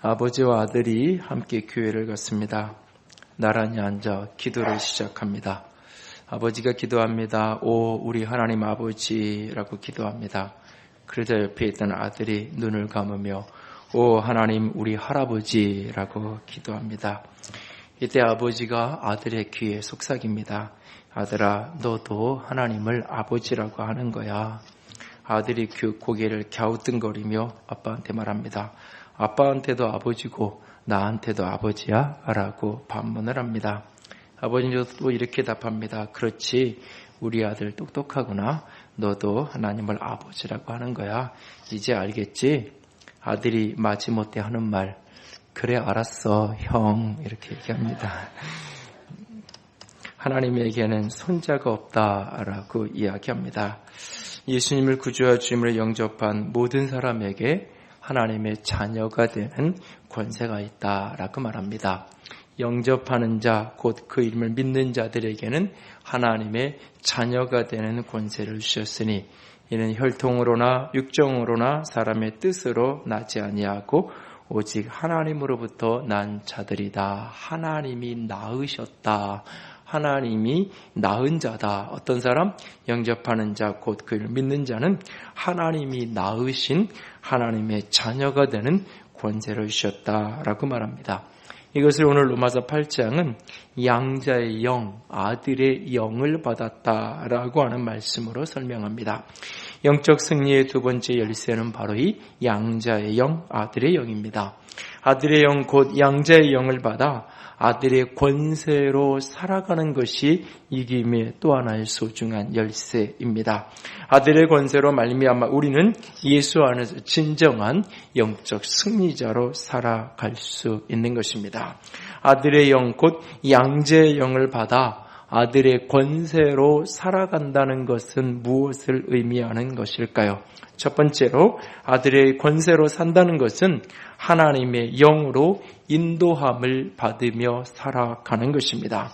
아버지와 아들이 함께 교회를 갔습니다. 나란히 앉아 기도를 시작합니다. 아버지가 기도합니다. 오 우리 하나님 아버지라고 기도합니다. 그러자 옆에 있던 아들이 눈을 감으며 오 하나님 우리 할아버지라고 기도합니다. 이때 아버지가 아들의 귀에 속삭입니다. 아들아 너도 하나님을 아버지라고 하는 거야. 아들이 고개를 갸우뚱거리며 아빠한테 말합니다. 아빠한테도 아버지고 나한테도 아버지야? 라고 반문을 합니다. 아버지도 또 이렇게 답합니다. 그렇지 우리 아들 똑똑하구나. 너도 하나님을 아버지라고 하는 거야. 이제 알겠지? 아들이 마지못해 하는 말 그래 알았어 형 이렇게 얘기합니다. 하나님에게는 손자가 없다라고 이야기합니다. 예수님을 구주와 주님으로 영접한 모든 사람에게 하나님의 자녀가 되는 권세가 있다라고 말합니다. 영접하는 자, 곧 그 이름을 믿는 자들에게는 하나님의 자녀가 되는 권세를 주셨으니 이는 혈통으로나 육정으로나 사람의 뜻으로 나지 아니하고 오직 하나님으로부터 난 자들이다. 하나님이 낳으셨다. 하나님이 낳은 자다. 어떤 사람? 영접하는 자, 곧 그를 믿는 자는 하나님이 낳으신 하나님의 자녀가 되는 권세를 주셨다라고 말합니다. 이것을 오늘 로마서 8장은 양자의 영, 아들의 영을 받았다라고 하는 말씀으로 설명합니다. 영적 승리의 두 번째 열쇠는 바로 이 양자의 영, 아들의 영입니다. 아들의 영, 곧 양자의 영을 받아 아들의 권세로 살아가는 것이 이김의 또 하나의 소중한 열쇠입니다. 아들의 권세로 말미암아 우리는 예수 안에서 진정한 영적 승리자로 살아갈 수 있는 것입니다. 아들의 영, 곧 양자의 영을 받아 아들의 권세로 살아간다는 것은 무엇을 의미하는 것일까요? 첫 번째로 아들의 권세로 산다는 것은 하나님의 영으로 인도함을 받으며 살아가는 것입니다.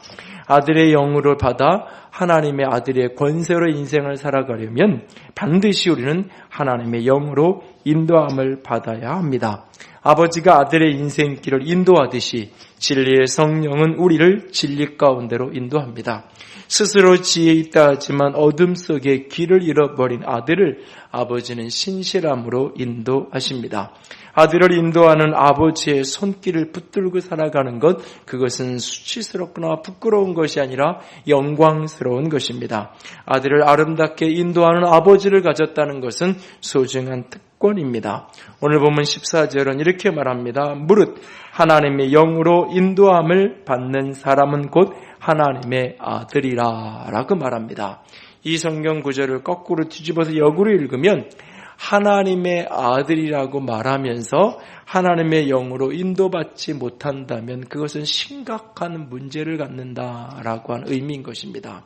아들의 영으로 받아 하나님의 아들의 권세로 인생을 살아가려면 반드시 우리는 하나님의 영으로 인도함을 받아야 합니다. 아버지가 아들의 인생길을 인도하듯이 진리의 성령은 우리를 진리 가운데로 인도합니다. 스스로 지혜 있다 하지만 어둠 속에 길을 잃어버린 아들을 아버지는 신실함으로 인도하십니다. 아들을 인도하는 아버지의 손길을 붙들고 살아가는 것, 그것은 수치스럽거나 부끄러운 것이 아니라 영광스러운 것입니다. 아들을 아름답게 인도하는 아버지를 가졌다는 것은 소중한 특권입니다. 오늘 보면 14절은 이렇게 말합니다. 무릇 하나님의 영으로 인도함을 받는 사람은 곧 하나님의 아들이라 라고 말합니다. 이 성경 구절을 거꾸로 뒤집어서 역으로 읽으면 하나님의 아들이라고 말하면서 하나님의 영으로 인도받지 못한다면 그것은 심각한 문제를 갖는다라고 하는 의미인 것입니다.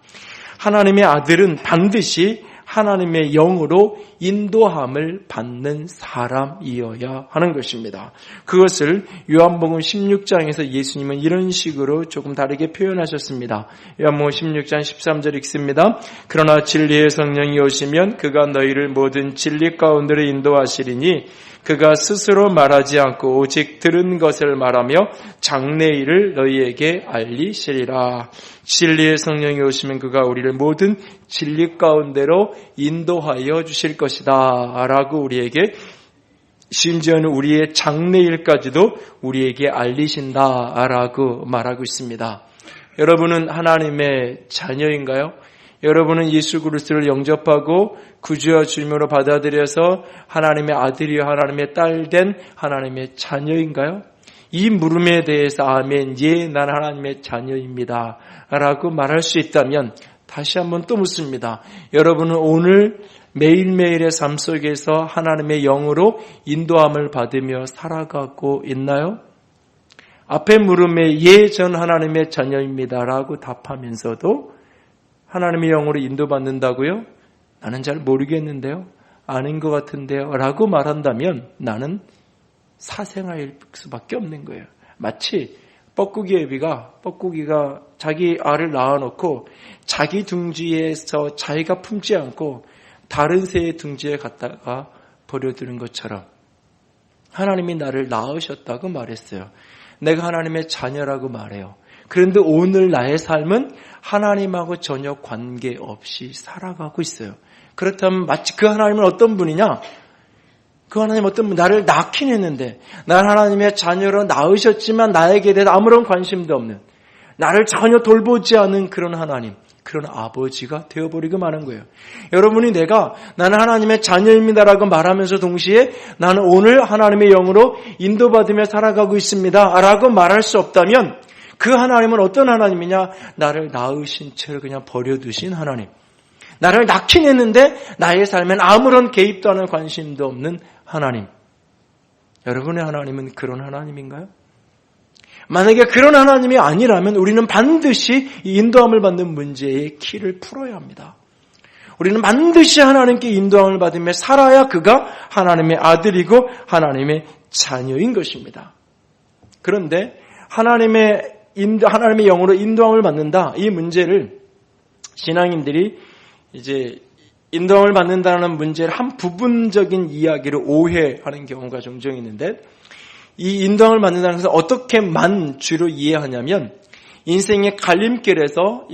하나님의 아들은 반드시 하나님의 영으로 인도함을 받는 사람이어야 하는 것입니다. 그것을 요한복음 16장에서 예수님은 이런 식으로 조금 다르게 표현하셨습니다. 요한복음 16장 13절 읽습니다. 그러나 진리의 성령이 오시면 그가 너희를 모든 진리 가운데로 인도하시리니 그가 스스로 말하지 않고 오직 들은 것을 말하며 장래일을 너희에게 알리시리라. 진리의 성령이 오시면 그가 우리를 모든 진리 가운데로 인도하여 주실 것이다 라고 우리에게, 심지어는 우리의 장래일까지도 우리에게 알리신다 라고 말하고 있습니다. 여러분은 하나님의 자녀인가요? 여러분은 예수 그리스도를 영접하고 구주와 주님으로 받아들여서 하나님의 아들이요 하나님의 딸 된 하나님의 자녀인가요? 이 물음에 대해서 아멘, 예, 난 하나님의 자녀입니다 라고 말할 수 있다면 다시 한번 또 묻습니다. 여러분은 오늘 매일매일의 삶 속에서 하나님의 영으로 인도함을 받으며 살아가고 있나요? 앞에 물음에 예, 전 하나님의 자녀입니다 라고 답하면서도 하나님의 영으로 인도받는다고요? 나는 잘 모르겠는데요. 아닌 것 같은데요. 라고 말한다면 나는 사생아일 수밖에 없는 거예요. 마치 뻐꾸기가 자기 알을 낳아놓고 자기 둥지에서 자기가 품지 않고 다른 새의 둥지에 갔다가 버려두는 것처럼 하나님이 나를 낳으셨다고 말했어요. 내가 하나님의 자녀라고 말해요. 그런데 오늘 나의 삶은 하나님하고 전혀 관계없이 살아가고 있어요. 그렇다면 마치 그 하나님은 어떤 분이냐? 그 하나님 어떤 분, 나를 낳긴 했는데 난 하나님의 자녀로 낳으셨지만 나에게 대해 아무런 관심도 없는, 나를 전혀 돌보지 않은 그런 하나님, 그런 아버지가 되어버리고 마는 거예요. 여러분이 나는 하나님의 자녀입니다라고 말하면서 동시에 나는 오늘 하나님의 영으로 인도받으며 살아가고 있습니다 라고 말할 수 없다면 그 하나님은 어떤 하나님이냐? 나를 낳으신 채로 그냥 버려두신 하나님. 나를 낳긴 했는데 나의 삶엔 아무런 개입도 하는 관심도 없는 하나님. 여러분의 하나님은 그런 하나님인가요? 만약에 그런 하나님이 아니라면 우리는 반드시 이 인도함을 받는 문제의 키를 풀어야 합니다. 우리는 반드시 하나님께 인도함을 받으며 살아야 그가 하나님의 아들이고 하나님의 자녀인 것입니다. 그런데 하나님의 영으로 인도함을 받는다, 이 문제를 신앙인들이 이제 인도함을 받는다는 문제를 한 부분적인 이야기로 오해하는 경우가 종종 있는데, 이 인도함을 받는다는 것을 어떻게만 주로 이해하냐면 인생의 갈림길에서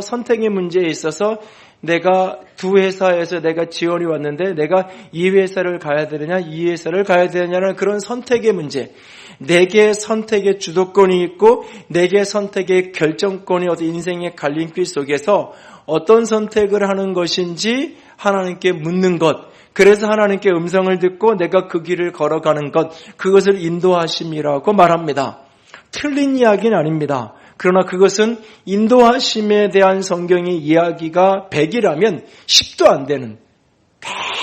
선택의 문제에 있어서 내가 두 회사에서 내가 지원이 왔는데 내가 이 회사를 가야 되느냐 이 회사를 가야 되느냐는 그런 선택의 문제, 내게 선택의 주도권이 있고 내게 선택의 결정권이 어떤 인생의 갈림길 속에서 어떤 선택을 하는 것인지 하나님께 묻는 것, 그래서 하나님께 음성을 듣고 내가 그 길을 걸어가는 것, 그것을 인도하심이라고 말합니다. 틀린 이야기는 아닙니다. 그러나 그것은 인도하심에 대한 성경의 이야기가 100이라면 10도 안 되는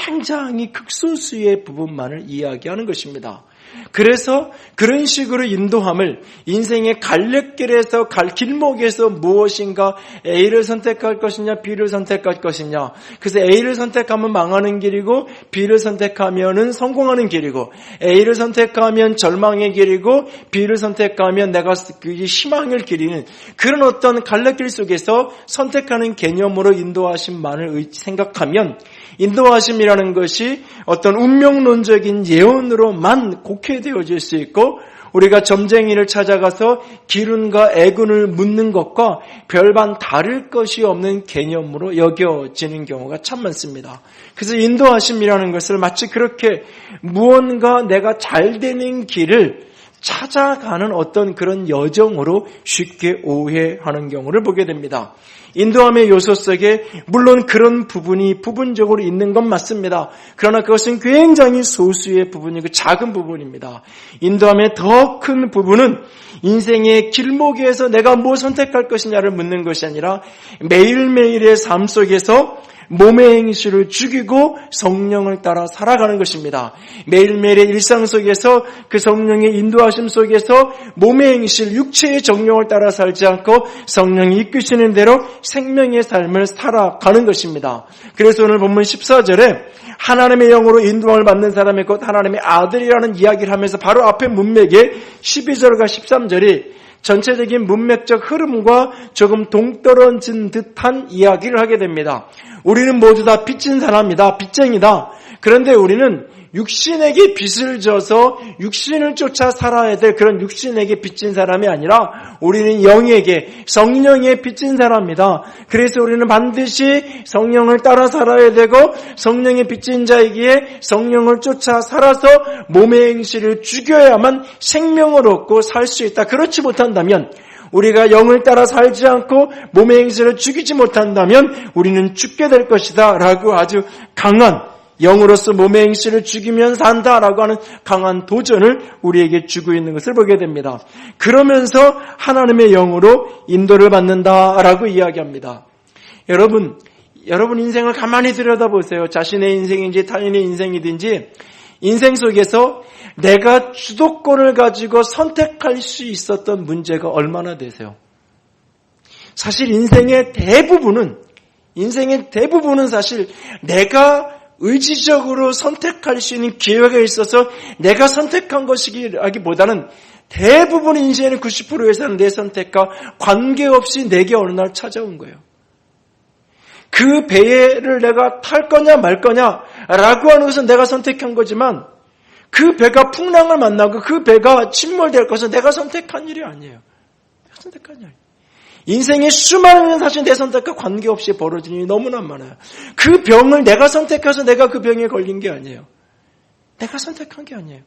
굉장히 극소수의 부분만을 이야기하는 것입니다. 그래서 그런 식으로 인도함을 인생의 갈래길에서 길목에서 무엇인가 A를 선택할 것이냐 B를 선택할 것이냐, 그래서 A를 선택하면 망하는 길이고 B를 선택하면 성공하는 길이고, A를 선택하면 절망의 길이고 B를 선택하면 내가 희망을 기리는 그런 어떤 갈래길 속에서 선택하는 개념으로 인도하심만을 생각하면 인도하심이라는 것이 어떤 운명론적인 예언으로만 곡해되어질 수 있고, 우리가 점쟁이를 찾아가서 기운과 애군을 묻는 것과 별반 다를 것이 없는 개념으로 여겨지는 경우가 참 많습니다. 그래서 인도하심이라는 것을 마치 그렇게 무언가 내가 잘 되는 길을 찾아가는 어떤 그런 여정으로 쉽게 오해하는 경우를 보게 됩니다. 인도함의 요소 속에 물론 그런 부분이 부분적으로 있는 건 맞습니다. 그러나 그것은 굉장히 소수의 부분이고 작은 부분입니다. 인도함의 더 큰 부분은 인생의 길목에서 내가 뭐 선택할 것이냐를 묻는 것이 아니라 매일매일의 삶 속에서 몸의 행실을 죽이고 성령을 따라 살아가는 것입니다. 매일매일의 일상 속에서 그 성령의 인도하심 속에서 몸의 행실, 육체의 정령을 따라 살지 않고 성령이 이끄시는 대로 생명의 삶을 살아가는 것입니다. 그래서 오늘 본문 14절에 하나님의 영으로 인도함을 받는 사람이 곧 하나님의 아들이라는 이야기를 하면서 바로 앞에 문맥에 12절과 13절이 전체적인 문맥적 흐름과 조금 동떨어진 듯한 이야기를 하게 됩니다. 우리는 모두 다 빚진 사람이다, 빚쟁이다. 그런데 우리는 육신에게 빚을 져서 육신을 쫓아 살아야 될 그런 육신에게 빚진 사람이 아니라 우리는 영에게, 성령에 빚진 사람이다. 그래서 우리는 반드시 성령을 따라 살아야 되고 성령에 빚진 자이기에 성령을 쫓아 살아서 몸의 행실을 죽여야만 생명을 얻고 살 수 있다. 그렇지 못한다면, 우리가 영을 따라 살지 않고 몸의 행실을 죽이지 못한다면 우리는 죽게 될 것이다 라고 아주 강한, 영으로서 몸의 행실을 죽이면 산다라고 하는 강한 도전을 우리에게 주고 있는 것을 보게 됩니다. 그러면서 하나님의 영으로 인도를 받는다라고 이야기합니다. 여러분 인생을 가만히 들여다보세요. 자신의 인생인지 타인의 인생이든지 인생 속에서 내가 주도권을 가지고 선택할 수 있었던 문제가 얼마나 되세요? 사실 인생의 대부분은 사실 내가 의지적으로 선택할 수 있는 기회가 있어서 내가 선택한 것이기보다는 대부분 인생의 90%의 사람은 내 선택과 관계없이 내게 어느 날 찾아온 거예요. 그 배를 내가 탈 거냐 말 거냐라고 하는 것은 내가 선택한 거지만 그 배가 풍랑을 만나고 그 배가 침몰될 것은 내가 선택한 일이 아니에요. 내가 선택한 일. 인생의 수많은 사실 내 선택과 관계없이 벌어지는 일이 너무나 많아요. 그 병을 내가 선택해서 내가 그 병에 걸린 게 아니에요. 내가 선택한 게 아니에요.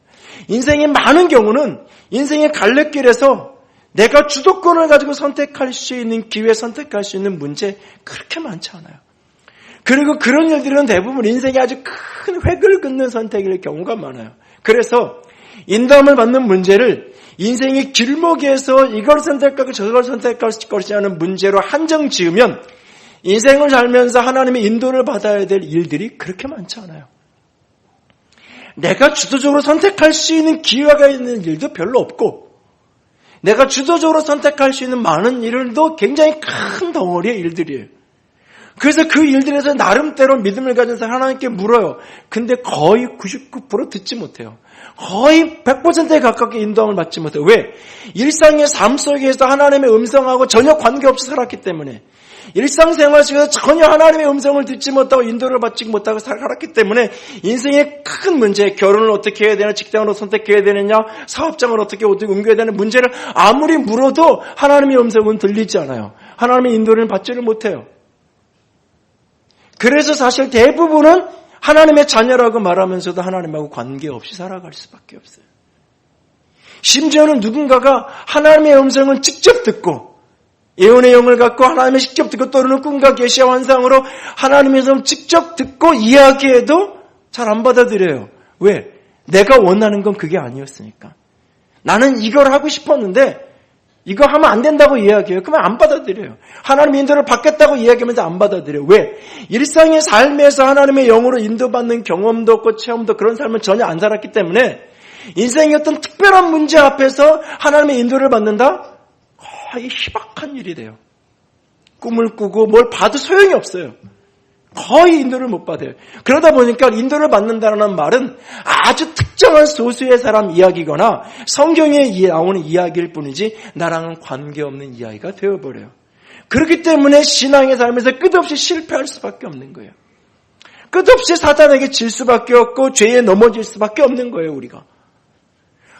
인생의 많은 경우는 인생의 갈래길에서 내가 주도권을 가지고 선택할 수 있는 기회, 선택할 수 있는 문제 그렇게 많지 않아요. 그리고 그런 일들은 대부분 인생에 아주 큰 획을 긋는 선택일 경우가 많아요. 그래서 인도함을 받는 문제를 인생의 길목에서 이걸 선택하고 저걸 선택할 것이라는 문제로 한정 지으면 인생을 살면서 하나님의 인도를 받아야 될 일들이 그렇게 많지 않아요. 내가 주도적으로 선택할 수 있는 기회가 있는 일도 별로 없고 내가 주도적으로 선택할 수 있는 많은 일들도 굉장히 큰 덩어리의 일들이에요. 그래서 그 일들에서 나름대로 믿음을 가진 사람 하나님께 물어요. 근데 거의 99% 듣지 못해요. 거의 100%에 가깝게 인도함을 받지 못해요. 왜? 일상의 삶 속에서 하나님의 음성하고 전혀 관계없이 살았기 때문에 일상생활 속에서 전혀 하나님의 음성을 듣지 못하고 인도를 받지 못하고 살았기 때문에 인생의 큰 문제, 결혼을 어떻게 해야 되나, 직장을 선택해야 되느냐, 사업장을 어떻게 옮겨야 되는 문제를 아무리 물어도 하나님의 음성은 들리지 않아요. 하나님의 인도를 받지를 못해요. 그래서 사실 대부분은 하나님의 자녀라고 말하면서도 하나님하고 관계없이 살아갈 수밖에 없어요. 심지어는 누군가가 하나님의 음성을 직접 듣고 예언의 영을 갖고 하나님의 직접 듣고 또는 꿈과 계시와 환상으로 하나님의 좀 직접 듣고 이야기해도 잘 안 받아들여요. 왜? 내가 원하는 건 그게 아니었으니까. 나는 이걸 하고 싶었는데 이거 하면 안 된다고 이야기해요. 그러면 안 받아들여요. 하나님의 인도를 받겠다고 이야기하면서 안 받아들여요. 왜? 일상의 삶에서 하나님의 영으로 인도받는 경험도 없고 체험도 그런 삶을 전혀 안 살았기 때문에 인생의 어떤 특별한 문제 앞에서 하나님의 인도를 받는다? 거의 희박한 일이 돼요. 꿈을 꾸고 뭘 봐도 소용이 없어요. 거의 인도를 못 받아요. 그러다 보니까 인도를 받는다는 말은 아주 특정한 소수의 사람 이야기거나 성경에 나오는 이야기일 뿐이지 나랑은 관계없는 이야기가 되어버려요. 그렇기 때문에 신앙의 삶에서 끝없이 실패할 수밖에 없는 거예요. 끝없이 사단에게 질 수밖에 없고 죄에 넘어질 수밖에 없는 거예요. 우리가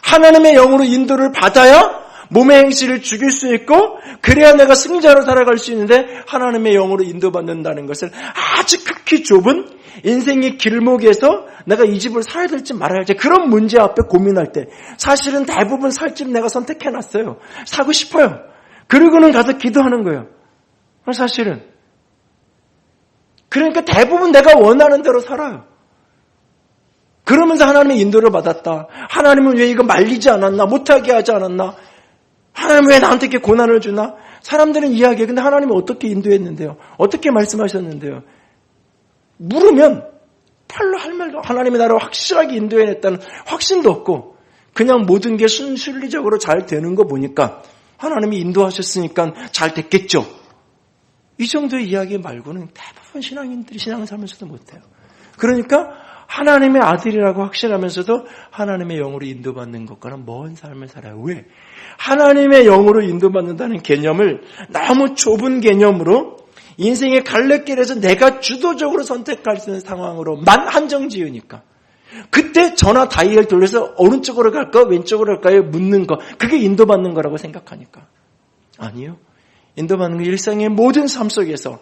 하나님의 영으로 인도를 받아야 몸의 행실을 죽일 수 있고 그래야 내가 승자로 살아갈 수 있는데 하나님의 영으로 인도받는다는 것을 아주 극히 좁은 인생의 길목에서 내가 이 집을 사야 될지 말아야 할지 그런 문제 앞에 고민할 때 사실은 대부분 살 집 내가 선택해놨어요. 사고 싶어요. 그리고는 가서 기도하는 거예요. 사실은. 그러니까 대부분 내가 원하는 대로 살아요. 그러면서 하나님의 인도를 받았다. 하나님은 왜 이거 말리지 않았나? 못하게 하지 않았나? 하나님 왜 나한테 이렇게 고난을 주나? 사람들은 이야기해요. 근데 하나님은 어떻게 인도했는데요? 어떻게 말씀하셨는데요? 물으면 별로 할 말도 하나님이 나를 확실하게 인도해냈다는 확신도 없고 그냥 모든 게 순리적으로 잘 되는 거 보니까 하나님이 인도하셨으니까 잘 됐겠죠. 이 정도의 이야기 말고는 대부분 신앙인들이 신앙생활하면서도 못해요. 그러니까 하나님의 아들이라고 확신하면서도 하나님의 영으로 인도받는 것과는 먼 삶을 살아요. 왜? 하나님의 영으로 인도받는다는 개념을 너무 좁은 개념으로 인생의 갈래길에서 내가 주도적으로 선택할 수 있는 상황으로만 한정 지으니까 그때 전화 다이얼 돌려서 오른쪽으로 갈까 왼쪽으로 갈까요? 묻는 거 그게 인도받는 거라고 생각하니까 아니요. 인도받는 건 일상의 모든 삶 속에서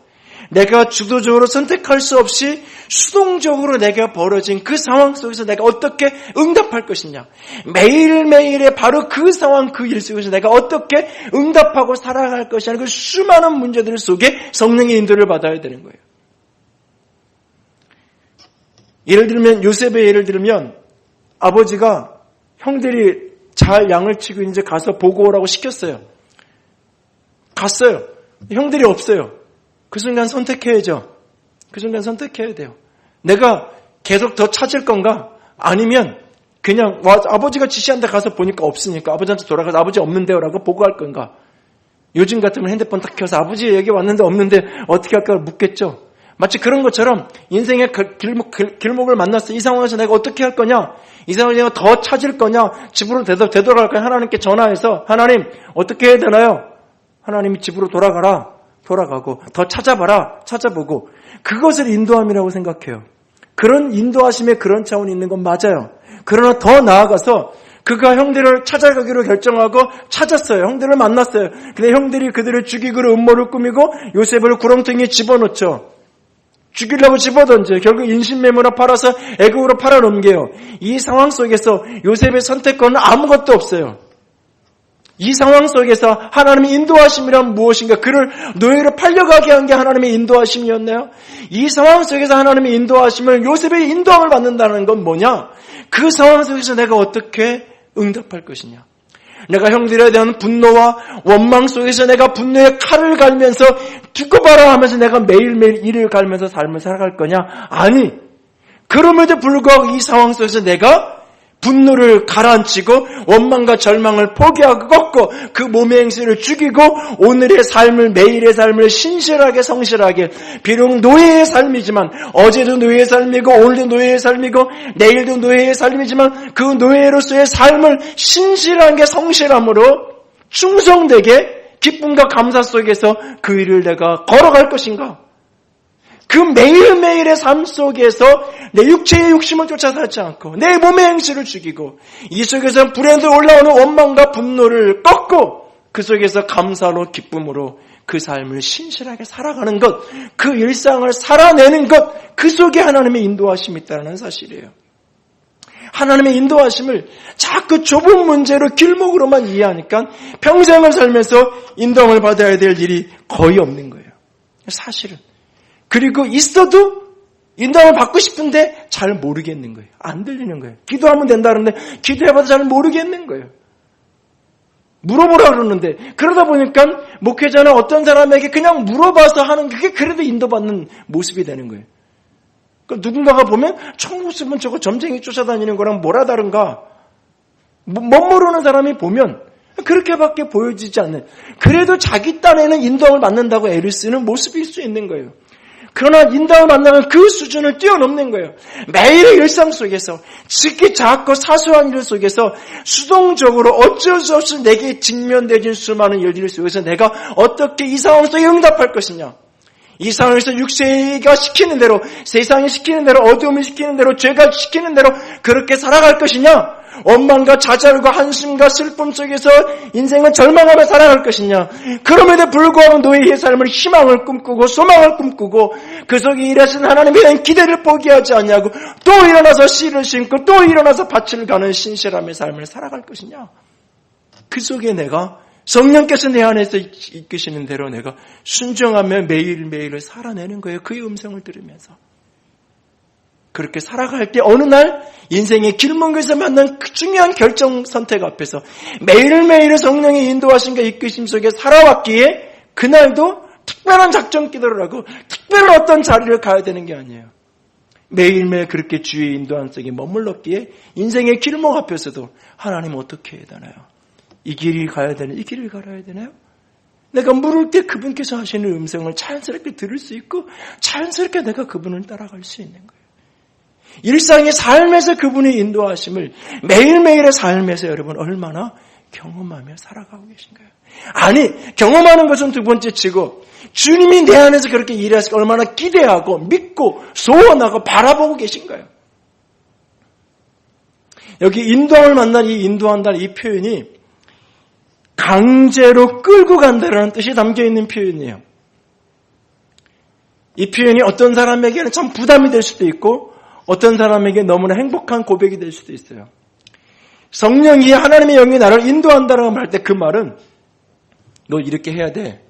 내가 주도적으로 선택할 수 없이 수동적으로 내가 벌어진 그 상황 속에서 내가 어떻게 응답할 것이냐. 매일매일의 바로 그 상황, 그 일 속에서 내가 어떻게 응답하고 살아갈 것이냐. 그 수많은 문제들 속에 성령의 인도를 받아야 되는 거예요. 예를 들면 요셉의 예를 들면 아버지가 형들이 잘 양을 치고 이제 가서 보고 오라고 시켰어요. 갔어요. 형들이 없어요. 그 순간 선택해야죠. 그 순간 선택해야 돼요. 내가 계속 더 찾을 건가? 아니면 그냥 아버지가 지시한데 가서 보니까 없으니까 아버지한테 돌아가서 아버지 없는데요 라고 보고할 건가? 요즘 같으면 핸드폰 딱 켜서 아버지 여기 왔는데 없는데 어떻게 할까 묻겠죠. 마치 그런 것처럼 인생의 길목을 만났어. 이 상황에서 내가 어떻게 할 거냐? 이 상황에서 내가 더 찾을 거냐? 집으로 되돌아갈 거냐? 하나님께 전화해서 하나님 어떻게 해야 되나요? 하나님이 집으로 돌아가고 더 찾아봐라. 찾아보고 그것을 인도함이라고 생각해요. 그런 인도하심에 그런 차원이 있는 건 맞아요. 그러나 더 나아가서 그가 형들을 찾아가기로 결정하고 찾았어요. 형들을 만났어요. 근데 형들이 그들을 죽이고 음모를 꾸미고 요셉을 구렁텅이에 집어넣죠. 죽이려고 집어던져요. 결국 인신매매로 팔아서 애국으로 팔아넘겨요. 이 상황 속에서 요셉의 선택권은 아무것도 없어요. 이 상황 속에서 하나님의 인도하심이란 무엇인가? 그를 노예로 팔려가게 한 게 하나님의 인도하심이었나요? 이 상황 속에서 하나님의 인도하심을 요셉의 인도함을 받는다는 건 뭐냐? 그 상황 속에서 내가 어떻게 응답할 것이냐? 내가 형들에 대한 분노와 원망 속에서 내가 분노의 칼을 갈면서 두고 봐라 하면서 내가 매일매일 이를 갈면서 삶을 살아갈 거냐? 아니, 그럼에도 불구하고 이 상황 속에서 내가 분노를 가라앉히고 원망과 절망을 포기하고 꺾고 그 몸의 행실을 죽이고 오늘의 삶을, 매일의 삶을 신실하게 성실하게, 비록 노예의 삶이지만, 어제도 노예의 삶이고 오늘도 노예의 삶이고 내일도 노예의 삶이지만 그 노예로서의 삶을 신실하게 성실함으로 충성되게 기쁨과 감사 속에서 그 일을 내가 걸어갈 것인가? 그 매일매일의 삶 속에서 내 육체의 욕심을 쫓아 살지 않고 내 몸의 행실을 죽이고 이 속에서 불에도 올라오는 원망과 분노를 꺾고 그 속에서 감사로 기쁨으로 그 삶을 신실하게 살아가는 것, 그 일상을 살아내는 것, 그 속에 하나님의 인도하심이 있다는 사실이에요. 하나님의 인도하심을 자꾸 좁은 문제로 길목으로만 이해하니까 평생을 살면서 인도함을 받아야 될 일이 거의 없는 거예요. 사실은. 그리고 있어도 인도함을 받고 싶은데 잘 모르겠는 거예요. 안 들리는 거예요. 기도하면 된다는데 기도해봐도 잘 모르겠는 거예요. 물어보라 그러는데 그러다 보니까 목회자는 어떤 사람에게 그냥 물어봐서 하는 그게 그래도 인도받는 모습이 되는 거예요. 그러니까 누군가가 보면 총무습은 저거 점쟁이 쫓아다니는 거랑 뭐라 다른가? 못 모르는 사람이 보면 그렇게밖에 보여지지 않는, 그래도 자기 딴에는 인도함을 받는다고 애를 쓰는 모습일 수 있는 거예요. 그러나 인도함을 만나면 그 수준을 뛰어넘는 거예요. 매일의 일상 속에서 지극히 작고 사소한 일 속에서 수동적으로 어쩔 수 없이 내게 직면되는 수많은 일들 속에서 내가 어떻게 이 상황 속에 응답할 것이냐. 이 상황에서 육체가 시키는 대로, 세상이 시키는 대로, 어두움이 시키는 대로, 죄가 시키는 대로 그렇게 살아갈 것이냐. 원망과 좌절과 한심과 슬픔 속에서 인생을 절망하며 살아갈 것이냐. 그럼에도 불구하고 노예의 삶을 희망을 꿈꾸고 소망을 꿈꾸고 그 속에 일하신 하나님에 대한 기대를 포기하지 않냐고 또 일어나서 씨를 심고 또 일어나서 밭을 가는 신실함의 삶을 살아갈 것이냐. 그 속에 내가 성령께서 내 안에서 이끄시는 대로 내가 순종하며 매일매일을 살아내는 거예요. 그의 음성을 들으면서. 그렇게 살아갈 때 어느 날 인생의 길목에서 만난 그 중요한 결정 선택 앞에서 매일매일 성령의 인도하심과 이끄심 속에 살아왔기에 그날도 특별한 작전 기도를 하고 특별한 어떤 자리를 가야 되는 게 아니에요. 매일매일 그렇게 주의 인도함 속에 머물렀기에 인생의 길목 앞에서도 하나님 어떻게 해야 되나요? 이 길을 가야 되나요? 이 길을 걸어야 되나요? 내가 물을 때 그분께서 하시는 음성을 자연스럽게 들을 수 있고 자연스럽게 내가 그분을 따라갈 수 있는 거예요. 일상의 삶에서 그분의 인도하심을 매일매일의 삶에서 여러분 얼마나 경험하며 살아가고 계신가요? 아니, 경험하는 것은 두 번째 치고 주님이 내 안에서 그렇게 일하시고 얼마나 기대하고 믿고 소원하고 바라보고 계신가요? 여기 인도함을 만난 이 인도한다는 이 표현이 강제로 끌고 간다라는 뜻이 담겨있는 표현이에요. 이 표현이 어떤 사람에게는 참 부담이 될 수도 있고 어떤 사람에게 너무나 행복한 고백이 될 수도 있어요. 성령이 하나님의 영이 나를 인도한다라고 할 때 그 말은 너 이렇게 해야 돼.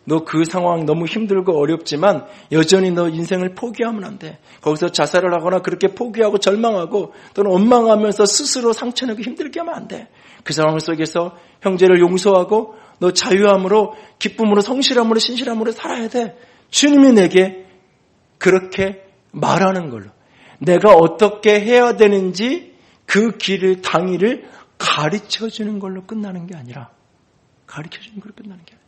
너 그 상황 너무 힘들고 어렵지만 여전히 너 인생을 포기하면 안 돼. 거기서 자살을 하거나 그렇게 포기하고 절망하고 또는 원망하면서 스스로 상처내고 힘들게 하면 안 돼. 그 상황 속에서 형제를 용서하고 너 자유함으로 기쁨으로 성실함으로 신실함으로 살아야 돼. 주님이 내게 그렇게 말하는 걸로 내가 어떻게 해야 되는지 그 길을 당일을 가르쳐주는 걸로 끝나는 게 아니라 가르쳐주는 걸로 끝나는 게 아니라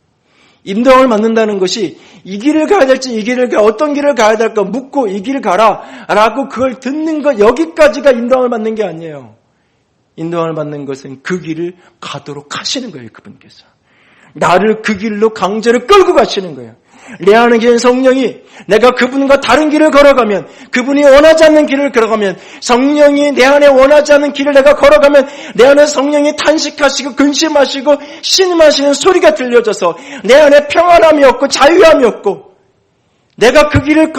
인도함을 받는다는 것이 이 길을 가야 될지 이 길을 어떤 길을 가야 될까 묻고 이 길을 가라 라고 그걸 듣는 것 여기까지가 인도함을 받는 게 아니에요. 인도함을 받는 것은 그 길을 가도록 하시는 거예요. 그분께서 나를 그 길로 강제로 끌고 가시는 거예요. 내 안에 계신 성령이 내가 그분과 다른 길을 걸어가면, 그분이 원하지 않는 길을 걸어가면, 성령이 내 안에 원하지 않는 길을 내가 걸어가면 내 안에 성령이 탄식하시고 근심하시고 신음하시는 소리가 들려져서 내 안에 평안함이 없고 자유함이 없고, 내가 그 길을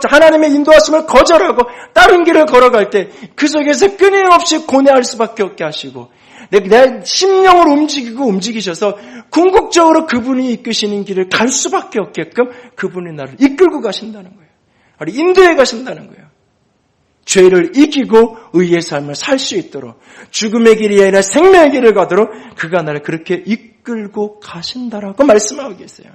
하나님의 인도하심을 거절하고 다른 길을 걸어갈 때 그 속에서 끊임없이 고뇌할 수밖에 없게 하시고, 내 심령을 움직이셔서 궁극적으로 그분이 이끄시는 길을 갈 수밖에 없게끔 그분이 나를 이끌고 가신다는 거예요. 나를 인도해 가신다는 거예요. 죄를 이기고 의의 삶을 살 수 있도록, 죽음의 길이 아니라 생명의 길을 가도록 그가 나를 그렇게 이끌고 가신다라고 말씀하고 계세요.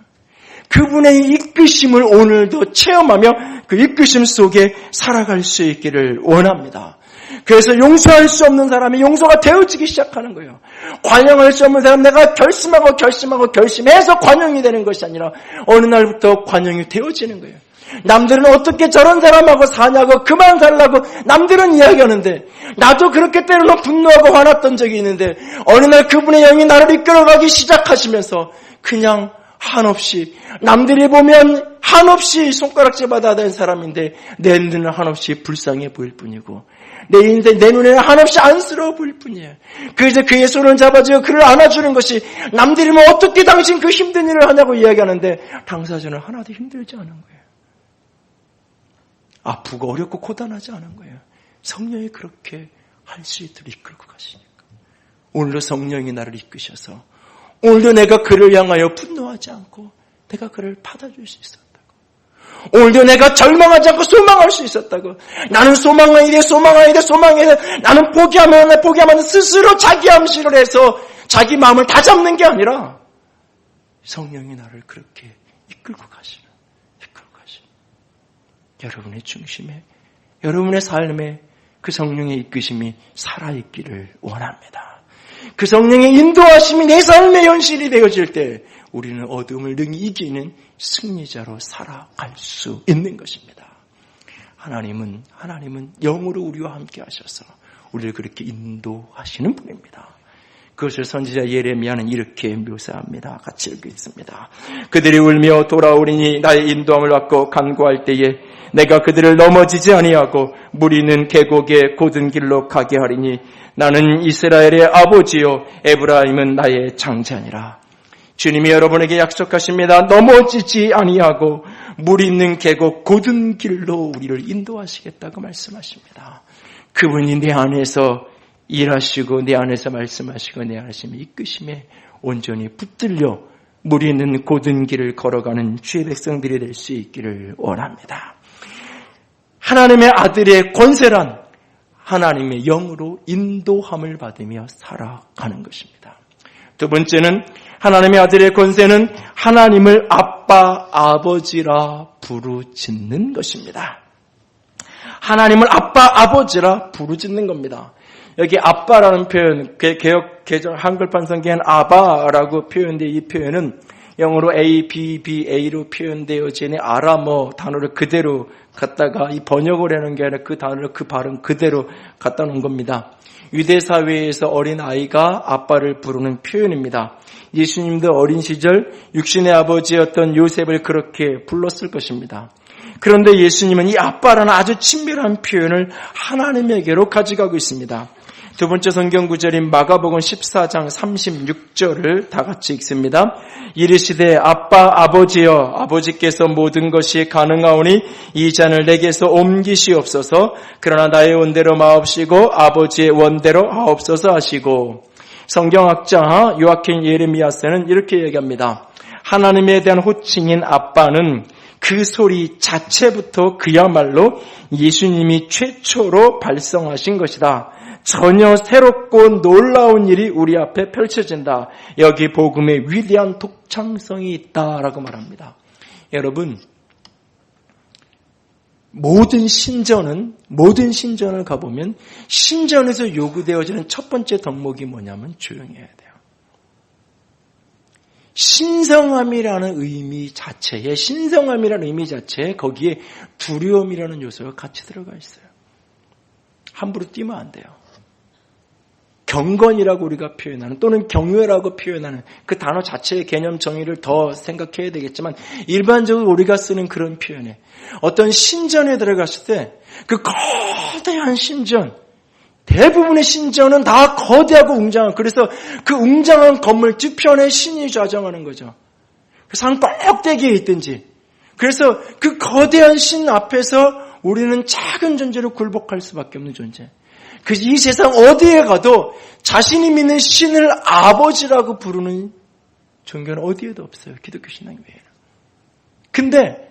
그분의 이끄심을 오늘도 체험하며 그 이끄심 속에 살아갈 수 있기를 원합니다. 그래서 용서할 수 없는 사람이 용서가 되어지기 시작하는 거예요. 관용할 수 없는 사람, 내가 결심해서 관용이 되는 것이 아니라 어느 날부터 관용이 되어지는 거예요. 남들은 어떻게 저런 사람하고 사냐고 그만 살라고 남들은 이야기하는데, 나도 그렇게 때로는 분노하고 화났던 적이 있는데 어느 날 그분의 영이 나를 이끌어가기 시작하시면서 그냥 한없이, 남들이 보면 한없이 손가락질 받아야 되는 사람인데 내 눈은 한없이 불쌍해 보일 뿐이고 내 눈에는 한없이 안쓰러워 보일 뿐이에요. 그래서 그의 손을 잡아주고 그를 안아주는 것이, 남들이 뭐 어떻게 당신 그 힘든 일을 하냐고 이야기하는데 당사자는 하나도 힘들지 않은 거예요. 아프고 어렵고 고단하지 않은 거예요. 성령이 그렇게 할 수 있도록 이끌고 가시니까. 오늘도 성령이 나를 이끄셔서 오늘도 내가 그를 향하여 분노하지 않고 내가 그를 받아줄 수 있었다고. 오늘도 내가 절망하지 않고 소망할 수 있었다고. 나는 소망해야 돼. 나는 포기하면 스스로 자기 암시를 해서 자기 마음을 다 잡는 게 아니라 성령이 나를 그렇게 이끌고 가시는. 여러분의 중심에, 여러분의 삶에 그 성령의 이끄심이 살아있기를 원합니다. 그 성령의 인도하심이 내 삶의 현실이 되어질 때 우리는 어둠을 능히 이기는 승리자로 살아갈 수 있는 것입니다. 하나님은 영으로 우리와 함께 하셔서 우리를 그렇게 인도하시는 분입니다. 그것을 선지자 예레미야는 이렇게 묘사합니다. 같이 읽겠습니다. 그들이 울며 돌아오리니 나의 인도함을 받고 간구할 때에 내가 그들을 넘어지지 아니하고 물 있는 계곡의 곧은 길로 가게 하리니 나는 이스라엘의 아버지요 에브라임은 나의 장자니라. 주님이 여러분에게 약속하십니다. 넘어지지 아니하고 물 있는 계곡 곧은 길로 우리를 인도하시겠다고 말씀하십니다. 그분이 내 안에서 일하시고 내 안에서 말씀하시고 내 안에서 이끄심에 온전히 붙들려 물이 있는 곧은 길을 걸어가는 주의 백성들이 될 수 있기를 원합니다. 하나님의 아들의 권세란 하나님의 영으로 인도함을 받으며 살아가는 것입니다. 두 번째는 하나님의 아들의 권세는 하나님을 아빠, 아버지라 부르짖는 것입니다. 하나님을 아빠, 아버지라 부르짖는 겁니다. 여기 아빠라는 표현, 개정 한글판 성경엔 아바라고 표현된 이 표현은 영어로 A, B, B, A로 표현되어진 아람어 단어를 그대로 갖다가 이 번역을 하는 게 아니라 그 단어를 그 발음 그대로 갖다 놓은 겁니다. 유대 사회에서 어린 아이가 아빠를 부르는 표현입니다. 예수님도 어린 시절 육신의 아버지였던 요셉을 그렇게 불렀을 것입니다. 그런데 예수님은 이 아빠라는 아주 친밀한 표현을 하나님에게로 가져가고 있습니다. 두 번째 성경 구절인 마가복음 14장 36절을 다 같이 읽습니다. 이르시되 아빠 아버지여 아버지께서 모든 것이 가능하오니 이 잔을 내게서 옮기시옵소서. 그러나 나의 원대로 마옵시고 아버지의 원대로 하옵소서 하시고. 성경학자 요아킨 예레미야스는 이렇게 얘기합니다. 하나님에 대한 호칭인 아빠는 그 소리 자체부터 그야말로 예수님이 최초로 발성하신 것이다. 전혀 새롭고 놀라운 일이 우리 앞에 펼쳐진다. 여기 복음의 위대한 독창성이 있다라고 말합니다. 여러분, 모든 신전을 가보면 신전에서 요구되어지는 첫 번째 덕목이 뭐냐면 조용해야 돼요. 신성함이라는 의미 자체에 거기에 두려움이라는 요소가 같이 들어가 있어요. 함부로 뛰면 안 돼요. 경건이라고 우리가 표현하는 또는 경외라고 표현하는 그 단어 자체의 개념 정의를 더 생각해야 되겠지만 일반적으로 우리가 쓰는 그런 표현에 어떤 신전에 들어갔을 때 그 거대한 신전, 대부분의 신전은 다 거대하고 웅장한, 그래서 그 웅장한 건물 뒤편에 신이 좌정하는 거죠. 그 산 꼭대기에 있든지. 그래서 그 거대한 신 앞에서 우리는 작은 존재로 굴복할 수밖에 없는 존재. 이 세상 어디에 가도 자신이 믿는 신을 아버지라고 부르는 종교는 어디에도 없어요. 기독교 신앙 외에는. 근데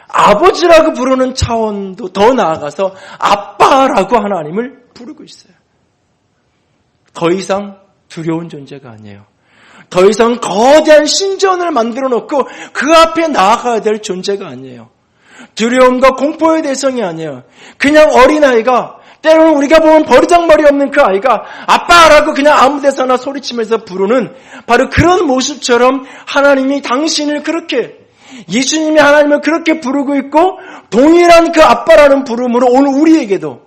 아버지라고 부르는 차원도 더 나아가서 아빠라고 하나님을 부르고 있어요. 더 이상 두려운 존재가 아니에요. 더 이상 거대한 신전을 만들어 놓고 그 앞에 나아가야 될 존재가 아니에요. 두려움과 공포의 대상이 아니에요. 그냥 어린아이가, 때로는 우리가 보면 버리장머리 없는 그 아이가 아빠라고 그냥 아무 데서나 소리치면서 부르는 바로 그런 모습처럼 하나님이 당신을 그렇게, 예수님이 하나님을 그렇게 부르고 있고 동일한 그 아빠라는 부름으로 오늘 우리에게도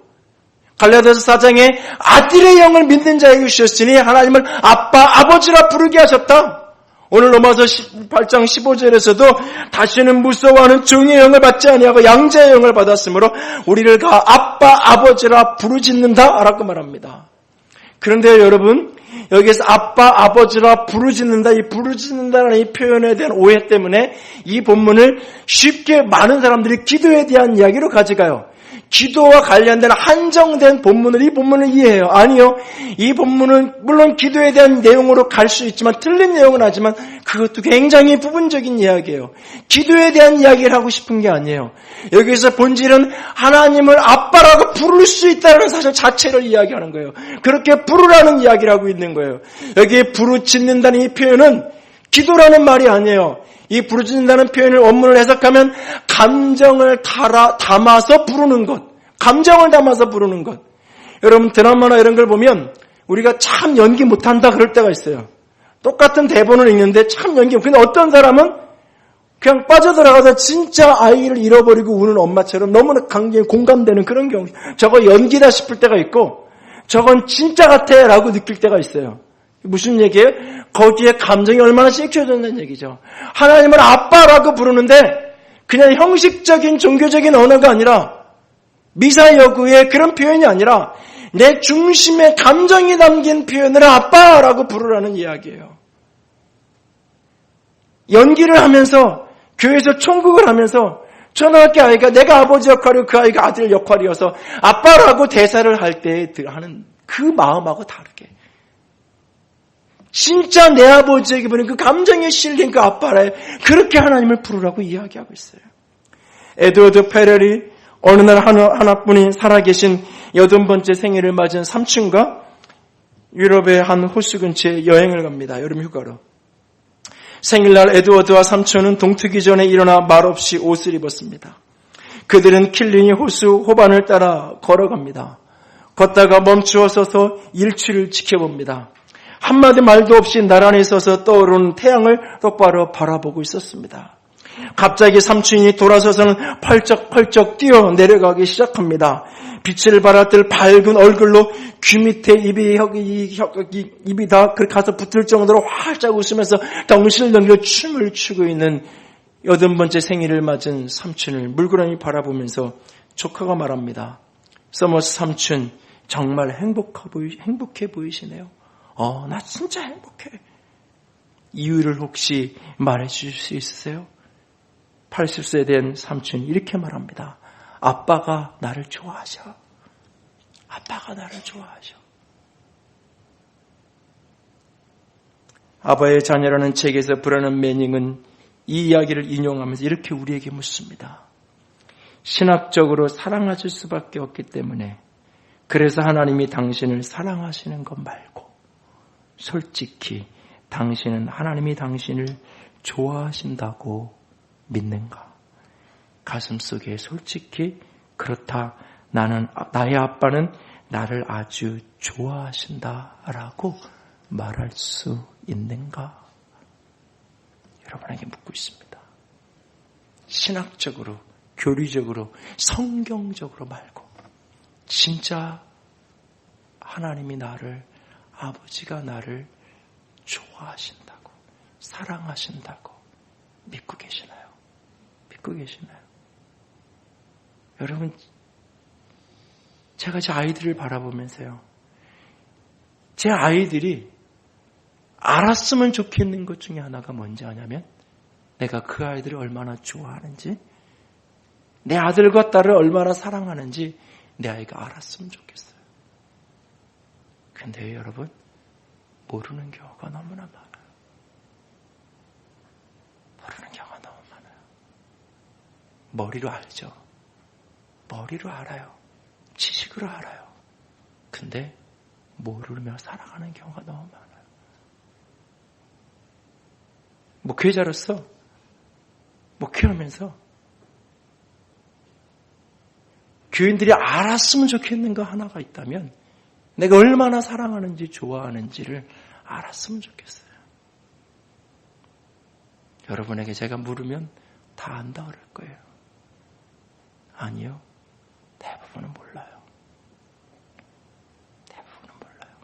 갈라디아서 4장에 아들의 영을 믿는 자에게 주셨으니 하나님을 아빠, 아버지라 부르게 하셨다. 오늘 로마서 8장 15절에서도 다시는 무서워하는 종의 영을 받지 아니하고 양자의 영을 받았으므로 우리를 다 아빠, 아버지라 부르짖는다 라고 말합니다. 그런데 여러분, 여기에서 아빠, 아버지라 부르짖는다, 이 부르짖는다라는 이 표현에 대한 오해 때문에 이 본문을 쉽게 많은 사람들이 기도에 대한 이야기로 가져가요. 기도와 관련된 한정된 본문을, 이 본문을 이해해요. 아니요. 이 본문은 물론 기도에 대한 내용으로 갈 수 있지만 틀린 내용은 하지만 그것도 굉장히 부분적인 이야기예요. 기도에 대한 이야기를 하고 싶은 게 아니에요. 여기서 본질은 하나님을 아빠라고 부를 수 있다는 사실 자체를 이야기하는 거예요. 그렇게 부르라는 이야기를 하고 있는 거예요. 여기에 부르짖는다는 이 표현은 기도라는 말이 아니에요. 이 부르짖는다는 표현을 원문을 해석하면 감정을 담아서 부르는 것. 감정을 담아서 부르는 것. 여러분 드라마나 이런 걸 보면 우리가 참 연기 못한다 그럴 때가 있어요. 똑같은 대본을 읽는데 참 연기. 근데 어떤 사람은 그냥 빠져들어가서 진짜 아이를 잃어버리고 우는 엄마처럼 너무나 강하게 공감되는 그런 경우. 저거 연기다 싶을 때가 있고 저건 진짜 같아 라고 느낄 때가 있어요. 무슨 얘기예요? 거기에 감정이 얼마나 씻겨졌는 얘기죠. 하나님을 아빠라고 부르는데 그냥 형식적인 종교적인 언어가 아니라 미사여구의 그런 표현이 아니라 내 중심에 감정이 담긴 표현을 아빠라고 부르라는 이야기예요. 연기를 하면서 교회에서 총극을 하면서 초등학교 아이가 내가 아버지 역할이고 그 아이가 아들 역할이어서 아빠라고 대사를 할 때 하는 그 마음하고 다르게 진짜 내 아버지에게 보는 그 감정에 실린 그 아빠라 그렇게 하나님을 부르라고 이야기하고 있어요. 에드워드 페렐이 어느 날 하나뿐인 살아계신 80번째 생일을 맞은 삼촌과 유럽의 한 호수 근처에 여행을 갑니다. 여름 휴가로. 생일날 에드워드와 삼촌은 동트기 전에 일어나 말없이 옷을 입었습니다. 그들은 킬링이 호수 호반을 따라 걸어갑니다. 걷다가 멈추어 서서 일출을 지켜봅니다. 한마디 말도 없이 나란히 서서 떠오르는 태양을 똑바로 바라보고 있었습니다. 갑자기 삼촌이 돌아서서는 펄쩍펄쩍 뛰어 내려가기 시작합니다. 빛을 발하듯 밝은 얼굴로 귀 밑에 입이 다 그렇게 가서 붙을 정도로 활짝 웃으면서 덩실덩실 춤을 추고 있는 80번째 생일을 맞은 삼촌을 물끄러미 바라보면서 조카가 말합니다. 서머스 삼촌 정말 행복해 보이시네요. 나 진짜 행복해. 이유를 혹시 말해 주실 수 있으세요? 80세 된 삼촌이 이렇게 말합니다. 아빠가 나를 좋아하셔. 아빠가 나를 좋아하셔. 아바의 자녀라는 책에서 브라넌 매닝은 이 이야기를 인용하면서 이렇게 우리에게 묻습니다. 신학적으로 사랑하실 수밖에 없기 때문에 그래서 하나님이 당신을 사랑하시는 것 말고 솔직히 당신은 하나님이 당신을 좋아하신다고 믿는가? 가슴속에 솔직히 그렇다. 나의 아빠는 나를 아주 좋아하신다라고 말할 수 있는가? 여러분에게 묻고 있습니다. 신학적으로, 교리적으로, 성경적으로 말고 진짜 하나님이 나를 아버지가 나를 좋아하신다고, 사랑하신다고 믿고 계시나요? 믿고 계시나요? 여러분, 제가 제 아이들을 바라보면서요, 제 아이들이 알았으면 좋겠는 것 중에 하나가 뭔지 아냐면, 내가 그 아이들을 얼마나 좋아하는지, 내 아들과 딸을 얼마나 사랑하는지 내 아이가 알았으면 좋겠어요. 근데 여러분, 모르는 경우가 너무나 많아요. 모르는 경우가 너무 많아요. 머리로 알죠. 머리로 알아요. 지식으로 알아요. 근데 모르며 살아가는 경우가 너무 많아요. 목회자로서 목회하면서 교인들이 알았으면 좋겠는 거 하나가 있다면 내가 얼마나 사랑하는지 좋아하는지를 알았으면 좋겠어요. 여러분에게 제가 물으면 다 안다 그럴 거예요. 아니요. 대부분은 몰라요. 대부분은 몰라요.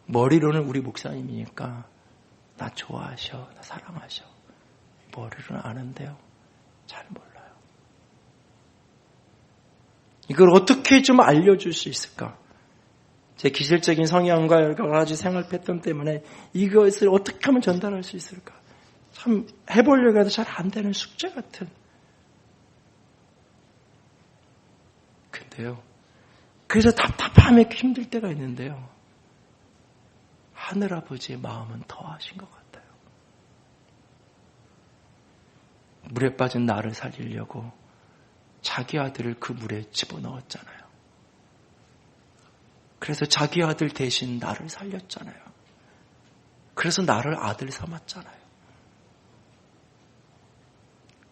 머리로는 우리 목사님이니까 나 좋아하셔, 나 사랑하셔. 머리로는 아는데요. 잘 몰라요. 이걸 어떻게 좀 알려줄 수 있을까? 제 기질적인 성향과 여러 가지 생활 패턴 때문에 이것을 어떻게 하면 전달할 수 있을까? 참 해보려고 해도 잘 안 되는 숙제 같은. 근데요. 그래서 답답함에 힘들 때가 있는데요. 하늘아버지의 마음은 더하신 것 같아요. 물에 빠진 나를 살리려고 자기 아들을 그 물에 집어넣었잖아요. 그래서 자기 아들 대신 나를 살렸잖아요. 그래서 나를 아들 삼았잖아요.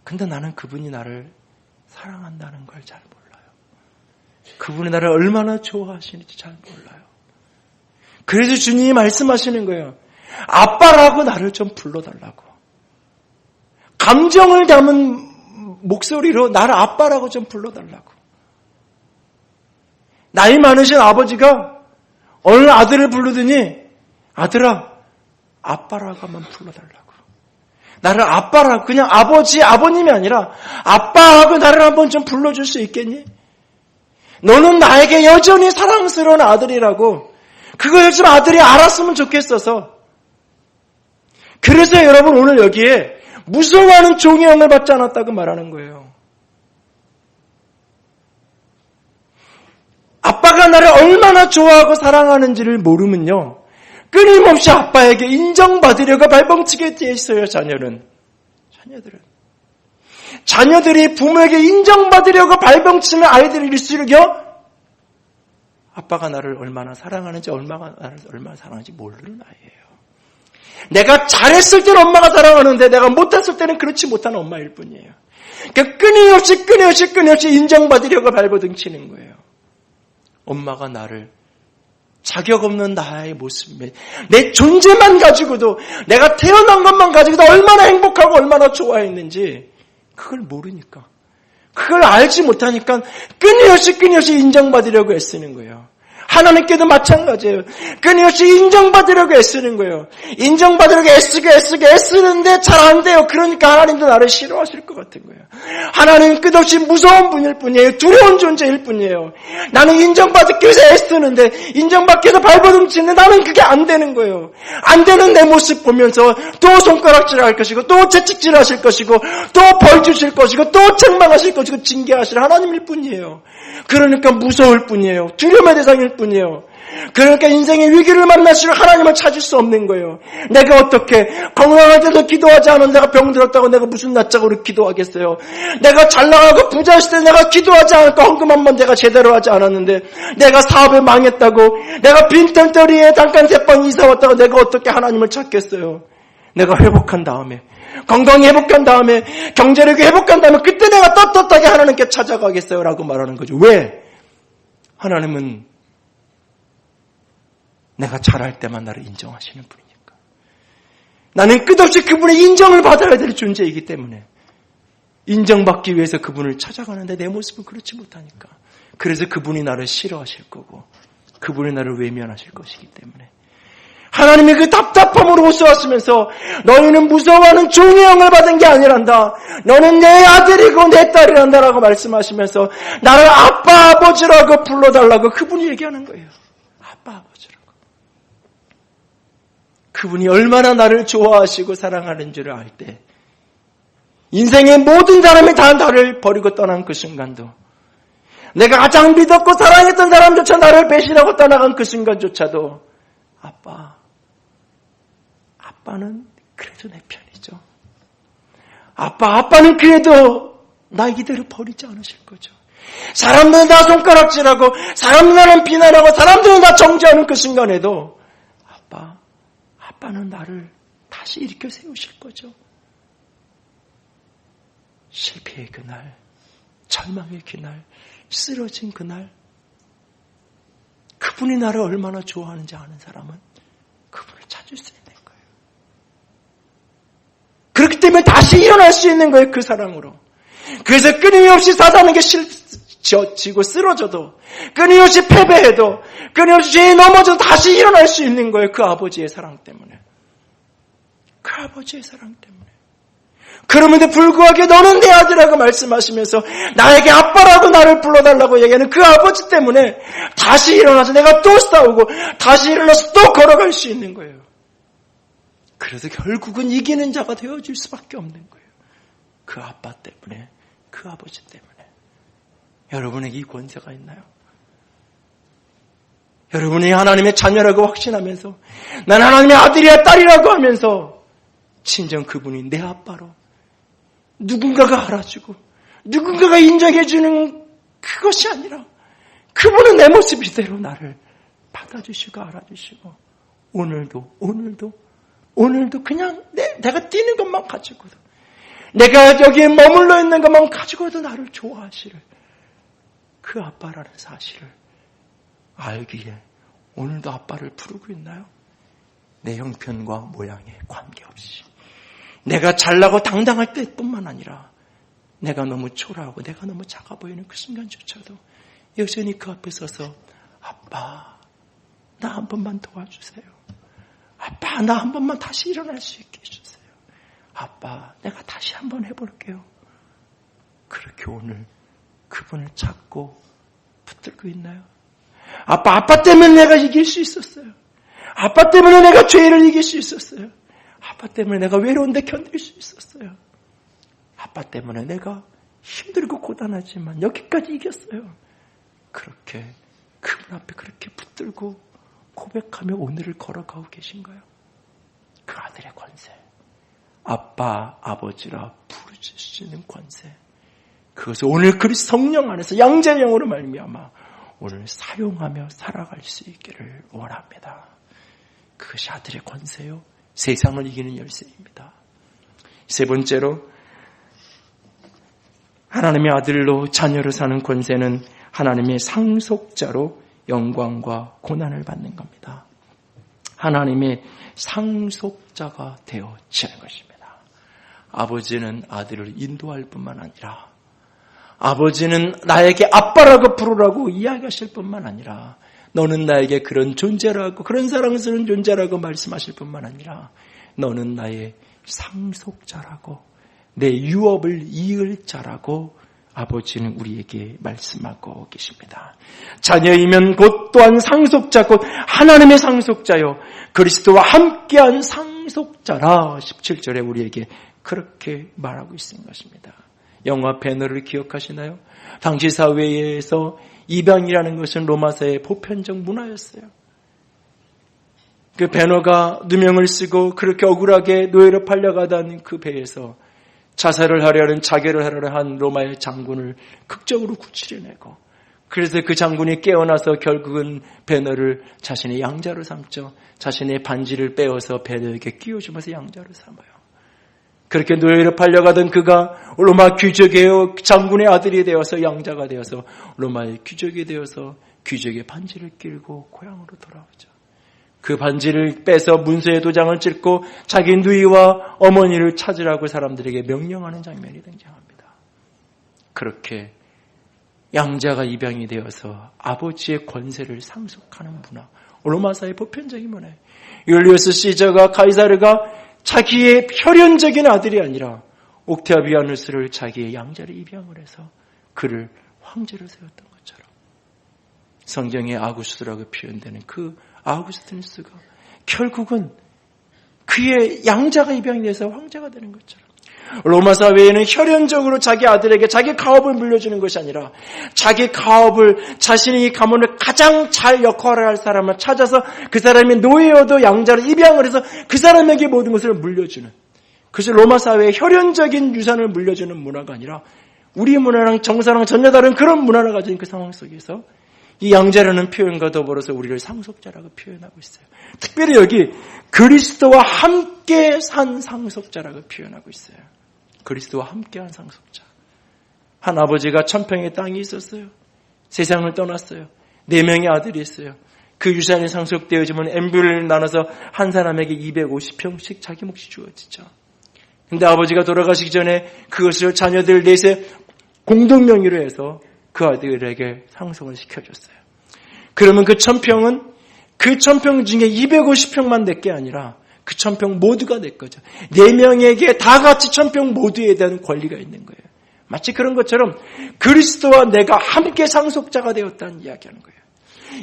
근데 나는 그분이 나를 사랑한다는 걸 잘 몰라요. 그분이 나를 얼마나 좋아하시는지 잘 몰라요. 그래서 주님이 말씀하시는 거예요. 아빠라고 나를 좀 불러달라고. 감정을 담은 목소리로 나를 아빠라고 좀 불러달라고. 나이 많으신 아버지가 어느 아들을 부르더니 아들아, 아빠라고 한번 불러달라고. 나를 아빠라고, 그냥 아버지, 아버님이 아니라 아빠하고 나를 한번 좀 불러줄 수 있겠니? 너는 나에게 여전히 사랑스러운 아들이라고. 그걸 좀 아들이 알았으면 좋겠어서. 그래서 여러분 오늘 여기에 무서워하는 종의 영을 받지 않았다고 말하는 거예요. 아빠가 나를 얼마나 좋아하고 사랑하는지를 모르면요. 끊임없이 아빠에게 인정받으려고 발버둥치게 돼 있어요, 자녀들은. 자녀들이 부모에게 인정받으려고 발버둥치는 아이들일수록요. 아빠가 나를 얼마나 사랑하는지, 나를 얼마나 사랑하는지 모르는 아이예요. 내가 잘했을 때는 엄마가 사랑하는데 내가 못했을 때는 그렇지 못한 엄마일 뿐이에요. 그러니까 끊임없이 인정받으려고 발버둥치는 거예요. 엄마가 나를 자격 없는 나의 모습에 내 존재만 가지고도 내가 태어난 것만 가지고도 얼마나 행복하고 얼마나 좋아했는지 그걸 모르니까 그걸 알지 못하니까 끊임없이 인정받으려고 애쓰는 거예요. 하나님께도 마찬가지예요. 끊임없이 인정받으려고 애쓰는 거예요. 인정받으려고 애쓰는데 잘 안 돼요. 그러니까 하나님도 나를 싫어하실 것 같은 거예요. 하나님은 끝없이 무서운 분일 뿐이에요. 두려운 존재일 뿐이에요. 나는 인정받기 위해서 애쓰는데 인정받기 위해서 발버둥치는데 나는 그게 안 되는 거예요. 안 되는 내 모습 보면서 또 손가락질할 것이고 또 채찍질하실 것이고 또 벌 주실 것이고 또 책망하실 것이고 징계하실 하나님일 뿐이에요. 그러니까 무서울 뿐이에요. 두려움의 대상일 뿐이에요. 그러니까 인생의 위기를 만날수록 하나님을 찾을 수 없는 거예요. 내가 어떻게 건강할 때도 기도하지 않은 내가 병들었다고 내가 무슨 낯짝으로 기도하겠어요. 내가 잘 나가고 부자였을 때 내가 기도하지 않을까 헌금 한번 내가 제대로 하지 않았는데 내가 사업을 망했다고 내가 빈털터리에 잠깐 새빵 이사 왔다고 내가 어떻게 하나님을 찾겠어요. 내가 회복한 다음에 건강이 회복한 다음에 경제력이 회복한 다음에 그때 내가 떳떳하게 하나님께 찾아가겠어요 라고 말하는 거죠. 왜? 하나님은 내가 잘할 때만 나를 인정하시는 분이니까. 나는 끝없이 그분의 인정을 받아야 될 존재이기 때문에 인정받기 위해서 그분을 찾아가는데 내 모습은 그렇지 못하니까. 그래서 그분이 나를 싫어하실 거고 그분이 나를 외면하실 것이기 때문에 하나님의 그 답답함으로 호소하시면서 너희는 무서워하는 종의 영을 받은 게 아니란다. 너는 내 아들이고 내 딸이란다라고 말씀하시면서 나를 아빠 아버지라고 불러달라고 그분이 얘기하는 거예요. 아빠 아버지라고. 그분이 얼마나 나를 좋아하시고 사랑하는 줄을 알 때 인생의 모든 사람이 다 나를 버리고 떠난 그 순간도 내가 가장 믿었고 사랑했던 사람조차 나를 배신하고 떠나간 그 순간조차도 아빠는 그래도 내 편이죠. 아빠는 그래도 나 이대로 버리지 않으실 거죠. 사람들은 나 손가락질하고 사람들은 나를 비난하고 사람들은 나 정죄하는 그 순간에도 아빠는 나를 다시 일으켜 세우실 거죠. 실패의 그날, 절망의 그날, 쓰러진 그날, 그분이 나를 얼마나 좋아하는지 아는 사람은 그분을 찾을 수 있는 거예요. 그렇기 때문에 다시 일어날 수 있는 거예요. 그 사랑으로. 그래서 끊임없이 사단에게 지고 쓰러져도, 끊임없이 패배해도, 끊임없이 죄에 넘어져도 다시 일어날 수 있는 거예요. 그 아버지의 사랑 때문에. 그 아버지의 사랑 때문에. 그럼에도 불구하고 너는 내 아들이라고 말씀하시면서 나에게 아빠라고 나를 불러달라고 얘기하는 그 아버지 때문에 다시 일어나서 내가 또 싸우고 다시 일어나서 또 걸어갈 수 있는 거예요. 그래서 결국은 이기는 자가 되어줄 수밖에 없는 거예요. 그 아빠 때문에, 그 아버지 때문에. 여러분에게 이 권세가 있나요? 여러분이 하나님의 자녀라고 확신하면서 난 하나님의 아들이야 딸이라고 하면서 진정 그분이 내 아빠로 누군가가 알아주고 누군가가 인정해주는 그것이 아니라 그분은 내 모습 이대로 나를 받아주시고 알아주시고 오늘도 그냥 내가 뛰는 것만 가지고도 내가 여기에 머물러 있는 것만 가지고도 나를 좋아하시를 그 아빠라는 사실을 알기에 오늘도 아빠를 부르고 있나요? 내 형편과 모양에 관계없이 내가 잘나고 당당할 때뿐만 아니라 내가 너무 초라하고 내가 너무 작아 보이는 그 순간조차도 여전히 그 앞에 서서 아빠 나 한 번만 도와주세요. 아빠 나 한 번만 다시 일어날 수 있게 해주세요. 아빠 내가 다시 한번 해볼게요. 그렇게 오늘 그분을 찾고 붙들고 있나요? 아빠 때문에 내가 이길 수 있었어요. 아빠 때문에 내가 죄를 이길 수 있었어요. 아빠 때문에 내가 외로운데 견딜 수 있었어요. 아빠 때문에 내가 힘들고 고단하지만 여기까지 이겼어요. 그렇게 그분 앞에 그렇게 붙들고 고백하며 오늘을 걸어가고 계신가요? 그 아들의 권세, 아빠, 아버지라 부르실 수 있는 권세, 그것을 오늘 그리스도 성령 안에서 양자영으로 말미암아 오늘 사용하며 살아갈 수 있기를 원합니다. 그것이 아들의 권세요. 세상을 이기는 열쇠입니다. 세 번째로 하나님의 아들로 자녀로 사는 권세는 하나님의 상속자로 영광과 고난을 받는 겁니다. 하나님의 상속자가 되어지는 것입니다. 아버지는 아들을 인도할 뿐만 아니라 아버지는 나에게 아빠라고 부르라고 이야기하실 뿐만 아니라 너는 나에게 그런 존재라고 그런 사랑스러운 존재라고 말씀하실 뿐만 아니라 너는 나의 상속자라고 내 유업을 이을 자라고 아버지는 우리에게 말씀하고 계십니다. 자녀이면 곧 또한 상속자 곧 하나님의 상속자요 그리스도와 함께한 상속자라 17절에 우리에게 그렇게 말하고 있는 것입니다. 영화 배너를 기억하시나요? 당시 사회에서 입양이라는 것은 로마사의 보편적 문화였어요. 그 배너가 누명을 쓰고 그렇게 억울하게 노예로 팔려가던 그 배에서 자살을 하려는 자결을 하려는 한 로마의 장군을 극적으로 구출해내고 그래서 그 장군이 깨어나서 결국은 배너를 자신의 양자로 삼죠. 자신의 반지를 빼어서 배너에게 끼워주면서 양자로 삼아요. 그렇게 노예로 팔려가던 그가 로마 귀족의 장군의 아들이 되어서 양자가 되어서 로마의 귀족이 되어서 귀족의 반지를 끼고 고향으로 돌아오죠. 그 반지를 빼서 문서에 도장을 찍고 자기 누이와 어머니를 찾으라고 사람들에게 명령하는 장면이 등장합니다. 그렇게 양자가 입양이 되어서 아버지의 권세를 상속하는 문화, 로마사의 보편적인 문화예요. 율리우스 시저가 가이사르가 자기의 혈연적인 아들이 아니라 옥타비아누스를 자기의 양자로 입양을 해서 그를 황제로 세웠던 것처럼 성경의 아구스트라고 표현되는 그 아우구스티누스가 결국은 그의 양자가 입양이 돼서 황제가 되는 것처럼 로마 사회에는 혈연적으로 자기 아들에게 자기 가업을 물려주는 것이 아니라 자기 가업을 자신이 이 가문을 가장 잘 역할을 할 사람을 찾아서 그 사람이 노예여도 양자로 입양을 해서 그 사람에게 모든 것을 물려주는, 그래서 로마 사회의 혈연적인 유산을 물려주는 문화가 아니라 우리 문화랑 정사랑 전혀 다른 그런 문화를 가진 그 상황 속에서 이 양자라는 표현과 더불어서 우리를 상속자라고 표현하고 있어요. 특별히 여기 그리스도와 함께 산 상속자라고 표현하고 있어요. 그리스도와 함께한 상속자. 한 아버지가 1000평의 땅이 있었어요. 세상을 떠났어요. 4명의 아들이 있어요. 그 유산이 상속되어지면 n분을 나눠서 한 사람에게 250평씩 자기 몫이 주어지죠. 근데 아버지가 돌아가시기 전에 그것을 자녀들 넷의 공동명의로 해서 그 아들에게 상속을 시켜줬어요. 그러면 그 1000평은 그 1000평 중에 250평만 내 게 아니라 그 1000평 모두가 내 거죠. 4명에게 다 같이 1000평 모두에 대한 권리가 있는 거예요. 마치 그런 것처럼 그리스도와 내가 함께 상속자가 되었다는 이야기하는 거예요.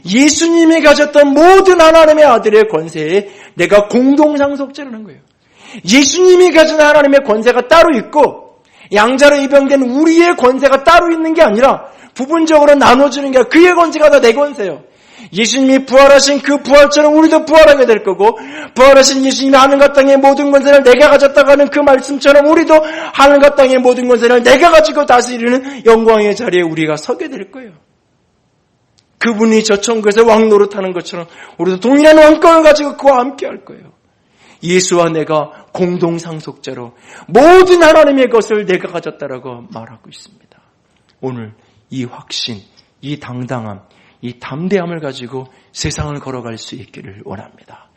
예수님이 가졌던 모든 하나님의 아들의 권세에 내가 공동 상속자라는 거예요. 예수님이 가진 하나님의 권세가 따로 있고 양자로 입양된 우리의 권세가 따로 있는 게 아니라 부분적으로 나눠주는 게 아니라 그의 권세가 다 내 권세예요. 예수님이 부활하신 그 부활처럼 우리도 부활하게 될 거고, 부활하신 예수님이 하늘과 땅의 모든 권세를 내가 가졌다고 하는 그 말씀처럼 우리도 하늘과 땅의 모든 권세를 내가 가지고 다스리는 영광의 자리에 우리가 서게 될 거예요. 그분이 저 천국에서 왕 노릇하는 것처럼 우리도 동일한 왕권을 가지고 그와 함께 할 거예요. 예수와 내가 공동 상속자로 모든 하나님의 것을 내가 가졌다라고 말하고 있습니다. 오늘 이 확신, 이 당당함, 이 담대함을 가지고 세상을 걸어갈 수 있기를 원합니다.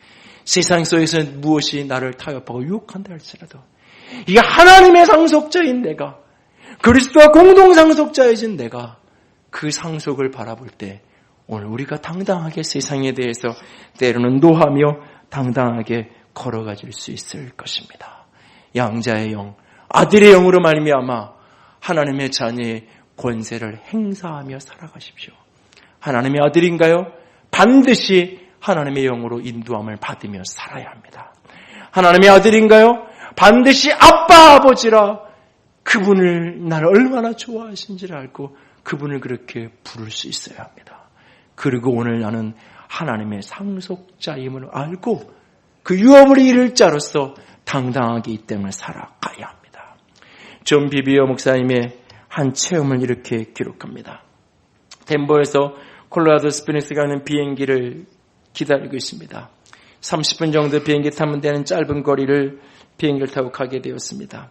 세상 속에서 무엇이 나를 타협하고 유혹한다 할지라도 이게 하나님의 상속자인 내가, 그리스도와 공동 상속자이신 내가 그 상속을 바라볼 때 오늘 우리가 당당하게 세상에 대해서 때로는 노하며 당당하게 걸어가질 수 있을 것입니다. 양자의 영, 아들의 영으로 말미암아 하나님의 자녀의 권세를 행사하며 살아가십시오. 하나님의 아들인가요? 반드시 하나님의 영으로 인도함을 받으며 살아야 합니다. 하나님의 아들인가요? 반드시 아빠 아버지라 그분을 나를 얼마나 좋아하신지를 알고 그분을 그렇게 부를 수 있어야 합니다. 그리고 오늘 나는 하나님의 상속자임을 알고 그 유업을 이룰 자로서 당당하게 이 땅을 살아가야 합니다. 존 비비어 목사님의 한 체험을 이렇게 기록합니다. 덴버에서 콜로라도 스프링스 가는 비행기를 기다리고 있습니다. 30분 정도 비행기 타면 되는 짧은 거리를 비행기를 타고 가게 되었습니다.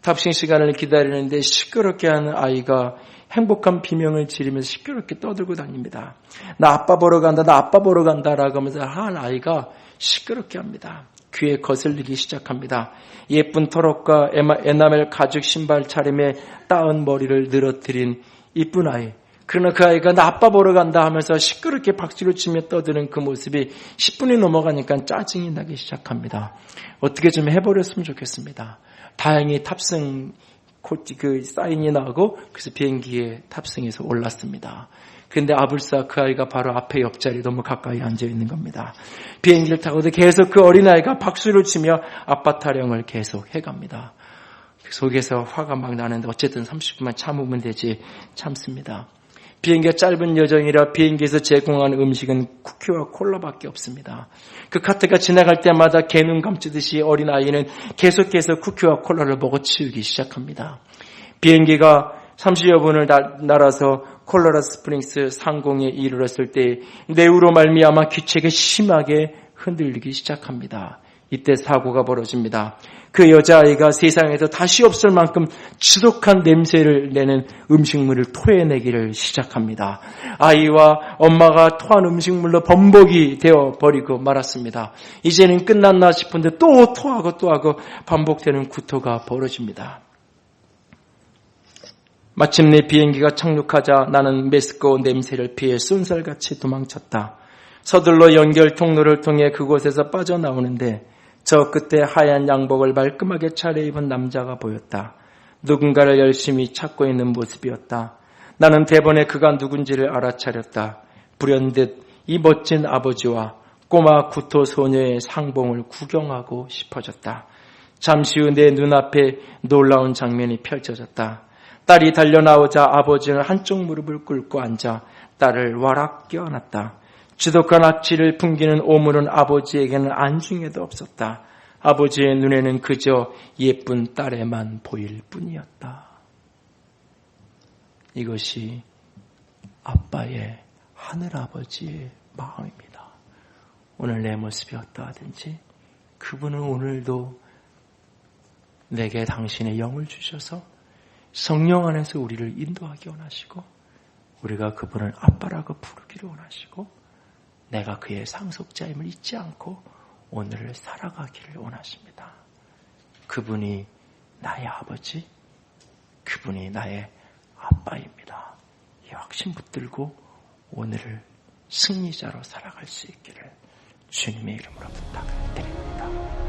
탑승 시간을 기다리는데 시끄럽게 하는 아이가 행복한 비명을 지르면서 시끄럽게 떠들고 다닙니다. 나 아빠 보러 간다, 나 아빠 보러 간다라고 하면서 한 아이가 시끄럽게 합니다. 귀에 거슬리기 시작합니다. 예쁜 털옷과 에나멜 가죽 신발 차림에 따은 머리를 늘어뜨린 이쁜 아이. 그러나 그 아이가 나 아빠 보러 간다 하면서 시끄럽게 박수를 치며 떠드는 그 모습이 10분이 넘어가니까 짜증이 나기 시작합니다. 어떻게 좀 해버렸으면 좋겠습니다. 다행히 탑승 그 사인이 나고 그래서 비행기에 탑승해서 올랐습니다. 그런데 아불싸 그 아이가 바로 앞에 옆자리 너무 가까이 앉아 있는 겁니다. 비행기를 타고도 계속 그 어린아이가 박수를 치며 아빠 타령을 계속 해갑니다. 속에서 화가 막 나는데 어쨌든 30분만 참으면 되지 참습니다. 비행기가 짧은 여정이라 비행기에서 제공하는 음식은 쿠키와 콜라밖에 없습니다. 그 카트가 지나갈 때마다 개눈 감추듯이 어린아이는 계속해서 쿠키와 콜라를 먹어치우기 시작합니다. 비행기가 30여 분을 날아서 콜로라도 스프링스 상공에 이르렀을 때 뇌우로 말미암아 기체가 심하게 흔들리기 시작합니다. 이때 사고가 벌어집니다. 그 여자아이가 세상에서 다시 없을 만큼 지독한 냄새를 내는 음식물을 토해내기를 시작합니다. 아이와 엄마가 토한 음식물로 범벅이 되어버리고 말았습니다. 이제는 끝났나 싶은데 또 토하고 또 하고 반복되는 구토가 벌어집니다. 마침내 비행기가 착륙하자 나는 메스꺼운 냄새를 피해 쏜살같이 도망쳤다. 서둘러 연결 통로를 통해 그곳에서 빠져나오는데 저 끝에 하얀 양복을 말끔하게 차려입은 남자가 보였다. 누군가를 열심히 찾고 있는 모습이었다. 나는 대번에 그가 누군지를 알아차렸다. 불현듯 이 멋진 아버지와 꼬마 구토 소녀의 상봉을 구경하고 싶어졌다. 잠시 후 내 눈앞에 놀라운 장면이 펼쳐졌다. 딸이 달려나오자 아버지는 한쪽 무릎을 꿇고 앉아 딸을 와락 껴안았다. 지독한 악취를 풍기는 오물은 아버지에게는 안중에도 없었다. 아버지의 눈에는 그저 예쁜 딸에만 보일 뿐이었다. 이것이 아빠의 하늘아버지의 마음입니다. 오늘 내 모습이 어떠하든지 그분은 오늘도 내게 당신의 영을 주셔서 성령 안에서 우리를 인도하기 원하시고 우리가 그분을 아빠라고 부르기를 원하시고 내가 그의 상속자임을 잊지 않고 오늘을 살아가기를 원하십니다. 그분이 나의 아버지, 그분이 나의 아빠입니다. 이 확신 붙들고 오늘을 승리자로 살아갈 수 있기를 주님의 이름으로 부탁드립니다.